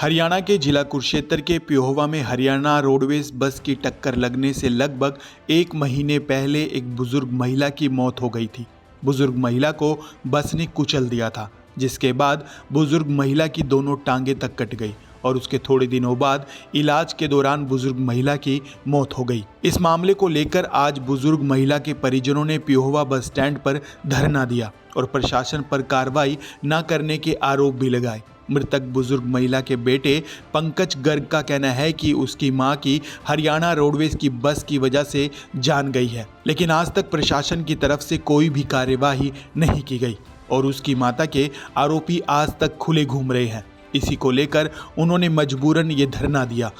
हरियाणा के जिला कुरुक्षेत्र के प्योहवा में हरियाणा रोडवेज बस की टक्कर लगने से लगभग एक महीने पहले एक बुजुर्ग महिला की मौत हो गई थी। बुजुर्ग महिला को बस ने कुचल दिया था, जिसके बाद बुजुर्ग महिला की दोनों टांगें तक कट गई और उसके थोड़े दिनों बाद इलाज के दौरान बुजुर्ग महिला की मौत हो गई। इस मामले को लेकर आज बुजुर्ग महिला के परिजनों ने प्योहवा बस स्टैंड पर धरना दिया और प्रशासन पर कार्रवाई न करने के आरोप भी लगाए। मृतक बुजुर्ग महिला के बेटे पंकज गर्ग का कहना है कि उसकी मां की हरियाणा रोडवेज की बस की वजह से जान गई है, लेकिन आज तक प्रशासन की तरफ से कोई भी कार्यवाही नहीं की गई और उसकी माता के आरोपी आज तक खुले घूम रहे हैं। इसी को लेकर उन्होंने मजबूरन ये धरना दिया।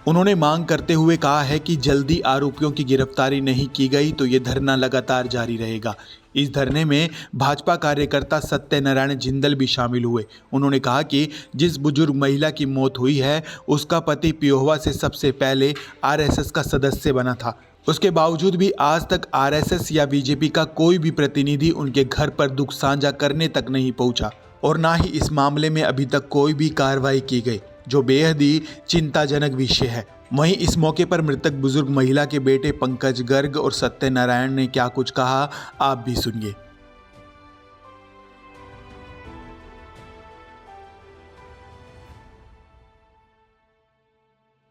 उन्होंने मांग करते हुए कहा है कि जल्दी आरोपियों की गिरफ्तारी नहीं की गई तो ये धरना लगातार जारी रहेगा। इस धरने में भाजपा कार्यकर्ता सत्यनारायण जिंदल भी शामिल हुए। उन्होंने कहा कि जिस बुजुर्ग महिला की मौत हुई है उसका पति प्योहवा से सबसे पहले आरएसएस का सदस्य बना था। उसके बावजूद भी आज तक आरएसएस या बीजेपी का कोई भी प्रतिनिधि उनके घर पर दुख साझा करने तक नहीं पहुंचा और ना ही इस मामले में अभी तक कोई भी कार्रवाई की गई, जो बेहद ही चिंताजनक विषय है। वहीं इस मौके पर मृतक बुजुर्ग महिला के बेटे पंकज गर्ग और सत्यनारायण ने क्या कुछ कहा, आप भी सुनिए।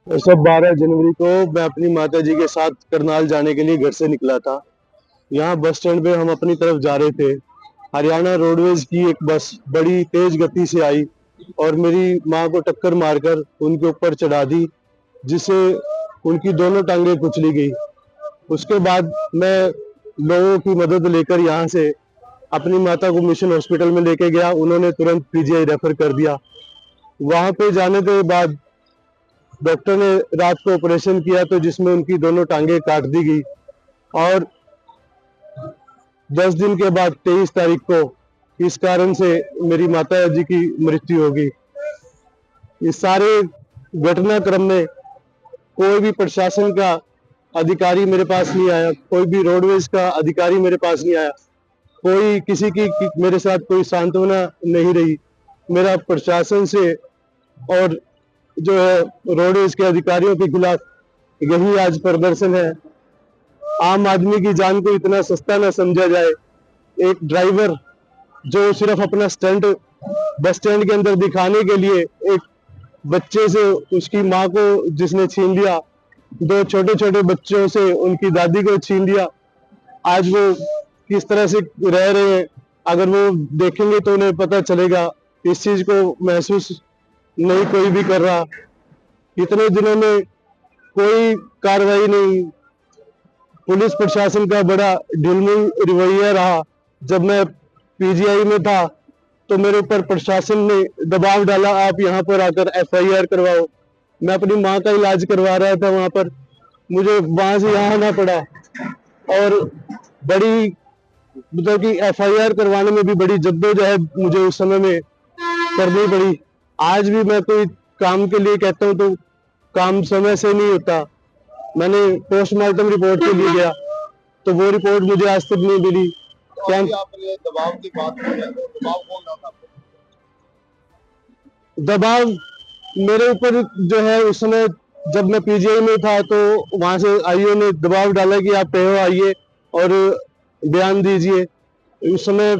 सब 12 जनवरी को मैं अपनी माता जी के साथ करनाल जाने के लिए घर से निकला था। यहाँ बस स्टैंड पे हम अपनी तरफ जा रहे थे। हरियाणा रोडवेज की एक बस बड़ी तेज गति से आई और मेरी माँ को टक्कर मारकर उनके ऊपर चढ़ा दी, जिससे उनकी दोनों टांगें कुचली गई। उसके बाद मैं लोगों की मदद लेकर यहाँ से अपनी माता को मिशन हॉस्पिटल में लेके गया। उन्होंने तुरंत पीजीआई रेफर कर दिया। वहां पे जाने के बाद डॉक्टर ने रात को ऑपरेशन किया तो जिसमें उनकी दोनों टांगें काट दी गई और 10 दिन के बाद 23 तारीख को इस कारण से मेरी माता जी की मृत्यु हो गई। इस सारे घटनाक्रम में कोई भी प्रशासन का अधिकारी मेरे पास नहीं आया, कोई भी रोडवेज का अधिकारी मेरे पास नहीं आया, कोई किसी की मेरे साथ कोई सांत्वना नहीं रही। मेरा प्रशासन से और जो है रोडवेज के अधिकारियों के खिलाफ यही आज प्रदर्शन है। आम आदमी की जान को इतना सस्ता न समझा जाए। एक ड्राइवर जो सिर्फ अपना स्टंट बस स्टैंड के अंदर दिखाने के लिए एक बच्चे से उसकी माँ को जिसने छीन लिया, 2 छोटे छोटे बच्चों से उनकी दादी को छीन लिया, आज वो किस तरह से रह रहे हैं अगर वो देखेंगे तो उन्हें पता चलेगा। इस चीज को महसूस नहीं कोई भी कर रहा। इतने दिनों में कोई कार्रवाई नहीं। पुलिस प्रशासन का बड़ा ढिलमुल रवैया रहा। जब मैं पीजीआई में था तो मेरे ऊपर प्रशासन ने दबाव डाला, आप यहाँ पर आकर एफआईआर करवाओ। मैं अपनी माँ का इलाज करवा रहा था वहां पर, मुझे वहां से यहाँ आना पड़ा और बड़ी मतलब कि एफआईआर करवाने में भी बड़ी जद्दोजहद मुझे उस समय में करनी पड़ी। आज भी मैं कोई काम के लिए कहता हूँ तो काम समय से नहीं होता। मैंने पोस्टमार्टम रिपोर्ट के लिए गया तो वो रिपोर्ट मुझे आज तक नहीं मिली। तो आपने दबाव की बात की है, तो दबाव कौन डालता? दबाव मेरे ऊपर जो है उस समय जब मैं पीजीआई में था तो वहां से आईओ ने दबाव डाला कि आप पेहो आइए और बयान दीजिए। उस समय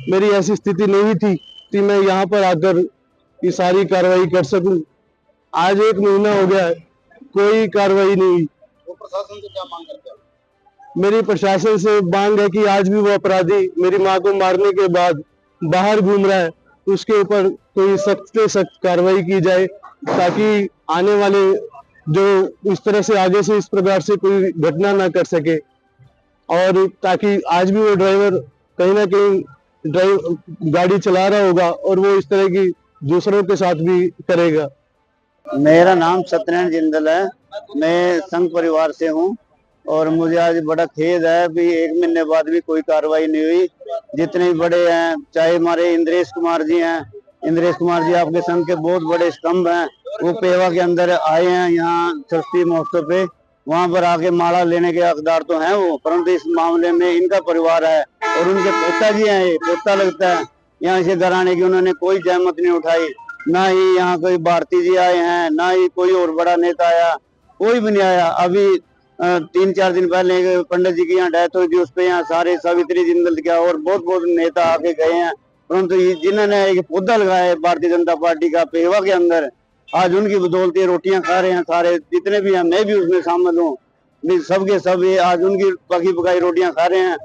मेरी ऐसी स्थिति नहीं थी कि मैं यहाँ पर आकर ये सारी कार्रवाई कर सकूं। आज 1 महीना हो गया है, कोई कार्रवाई नहीं हुई। वो प्रशासन से क्या मांग करते हैं? मेरी प्रशासन से मांग है कि आज भी वो अपराधी मेरी माँ को मारने के बाद बाहर घूम रहा है, उसके ऊपर कोई सख्त से सख्त कार्रवाई की जाए ताकि आने वाले जो इस तरह से आगे से इस प्रकार से कोई घटना ना कर सके और ताकि आज भी वो ड्राइवर कहीं ना कहीं गाड़ी चला रहा होगा और वो इस तरह की दूसरों के साथ भी करेगा। मेरा नाम सत्यनारायण जिंदल है। मैं संघ परिवार से हूँ और मुझे आज बड़ा खेद है भी 1 महीने बाद भी कोई कार्रवाई नहीं हुई। जितने बड़े हैं, चाहे हमारे इंद्रेश कुमार जी हैं, इंद्रेश कुमार जी आपके संघ के बहुत बड़े स्तंभ हैं, वो पेवा के अंदर आए हैं यहाँ सरस्वती महोत्सव पे, वहां पर आके माला लेने के हकदार तो हैं वो, परंतु इस मामले में इनका परिवार है और उनके पोता जी हैं, ये पोता लगता है यहाँ से घर आने की उन्होंने कोई जहमत नहीं उठाई। ना ही यहाँ कोई भारती जी आए हैं, ना ही कोई और बड़ा नेता आया, कोई भी नहीं आया। अभी 3-4 दिन पहले एक पंडित जी की यहाँ डेथ हुई थी, उस पे यहाँ सारे सावित्री जिंदल क्या और बहुत बहुत नेता आके गए हैं, परंतु जिन्होंने एक पौधा लगाया है भारतीय जनता पार्टी का पेहवा के अंदर, आज उनकी बदौलत रोटियां खा रहे हैं सारे जितने भी हैं, मैं भी उसमें शामिल हूँ। सबके सब ये आज उनकी पकी पकाई रोटियां खा रहे हैं।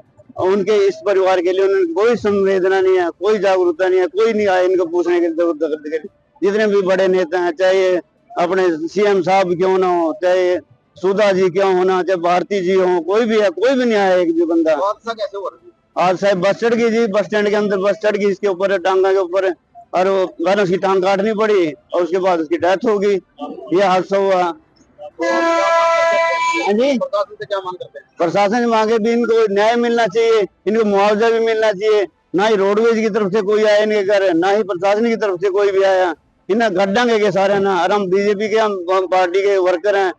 उनके इस परिवार के लिए उन्होंने कोई संवेदना नहीं है, कोई जागरूकता नहीं है, कोई नहीं आया इनको पूछने के। जितने भी बड़े नेता हैं, चाहे अपने सीएम साहब क्यों ना हो, चाहे सुधा जी क्यों होना, चाहे भारती जी हो, कोई भी है, कोई भी नहीं आया एक भी बंदा। हादसा कैसे हुआ? आज साहब बस चढ़ गई जी, बस स्टैंड के अंदर बस चढ़ गई, इसके ऊपर टांगा के ऊपर, और वो उसकी टांग काटनी पड़ी और उसके बाद उसकी डेथ हो गई। ये हादसा हुआ। हाँ जी, प्रशासन से क्या मांग करते हैं? प्रशासन से मांगे भी इनको न्याय मिलना चाहिए, इनको मुआवजा भी मिलना चाहिए। ना ही रोडवेज की तरफ से कोई आया इनके घर, ना ही प्रशासन की तरफ से कोई भी आया। इन्हें गड्ढा के सारे ना, और हम बीजेपी के, हम पार्टी के वर्कर हैं,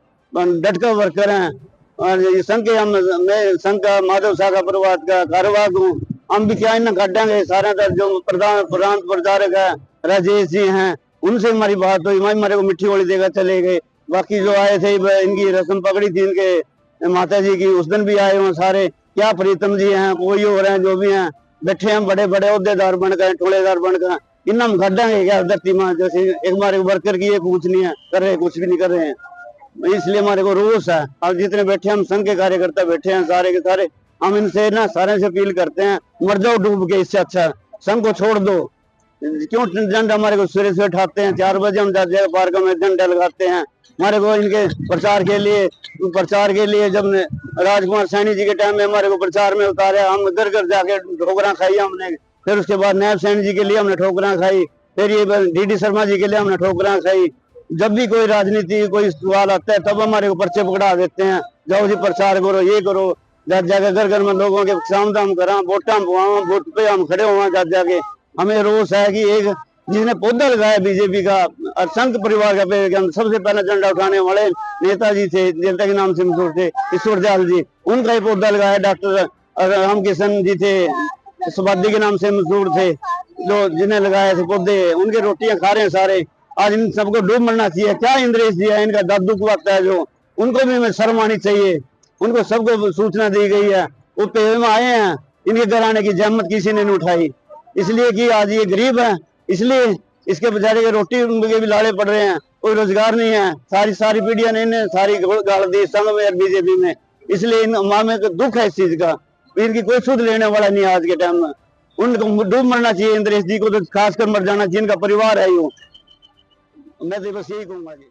डटका वर्कर हैं, और ये संघ के मैं संघ का माधव शाखा परिवार का कार्यवाहक हूँ। हम भी क्या इन्हें गड्ढा के सारे जो प्रधान प्रचारक है राजेश जी हैं, उनसे हमारी बात हुई, हमारे को मिट्टी गोली देकर चले गए। बाकी जो आए थे इनकी रस्म पकड़ी थी इनके माता जी की, उस दिन भी आए हुए सारे। क्या प्रीतम जी हैं, कोई हो रहे हैं, जो भी हैं बैठे हैं, बड़े बड़े अहदेदार बन गए, ठोलेदार बन गए। इन हम गड्ढा है क्या धरती में, जैसे एक हमारे वर्कर की ये कुछ नहीं है कर रहे, कुछ भी नहीं कर रहे हैं, इसलिए हमारे को रोष है। अब जितने बैठे हम संघ के कार्यकर्ता बैठे हैं सारे के सारे, हम इनसे ना सारे से अपील करते हैं, मर जाओ डूब के, इससे अच्छा संघ को छोड़ दो। क्यों झंडा हमारे को सुबह से उठाते हैं, 4 बजे हम जाते हैं पार्क में झंडा लगाते हैं। हमारे को इनके प्रचार के लिए जब राजकुमार सैनी जी के टाइम में हमारे को प्रचार में उतारे, हम घर घर जाके ठोकरा खाई हमने। फिर उसके बाद नायब सैनी जी के लिए हमने ठोकरा खाई, फिर ये डीडी शर्मा जी के लिए हमने ठोकरा खाई। जब भी कोई राजनीति कोई सवाल आता है तब हमारे को पर्चे पकड़ा देते हैं, जाओ जी प्रचार करो, ये करो, जाके घर घर में लोगों के साम दाम करा, वोटा वोट पे हम खड़े हुआ जाके। हमें रोष है कि एक जिसने पौधा लगाया बीजेपी का और संघ परिवार का पेड़ के अंदर सबसे पहले झंडा उठाने वाले नेताजी थे, जनता के नाम से मशहूर थे, ईश्वर दयाल जी, उनका ही पौधा लगाया। डॉक्टर राम किशन जी थे, सुबादी के नाम से मशहूर थे, जो जिन्हें लगाए थे पौधे, उनके रोटियां खा रहे हैं सारे। आज इन सबको डूब मरना चाहिए। क्या इंद्रेश जी है, इनका दादू को वक्त है, जो उनको भी हमें शर्म आनी चाहिए। उनको सबको सूचना दी गई है, वो पेड़ में आए हैं, इनके घर आने की जहमत किसी ने नहीं उठाई, इसलिए कि आज ये गरीब है, इसलिए इसके बेचारे के रोटी के भी लाड़े पड़ रहे हैं, कोई रोजगार नहीं है। सारी पीढ़ियां ने इन्हें सारी गाल दी संघ में और बीजेपी में, इसलिए इन माँ में दुख है इस चीज का। इनकी कोई सुध लेने वाला नहीं है आज के टाइम में। उनको डूब मरना चाहिए इंद्रेश जी को, तो खासकर मर जाना चाहिए, इनका परिवार है यूं। मैं तो बस यही कहूंगा जी।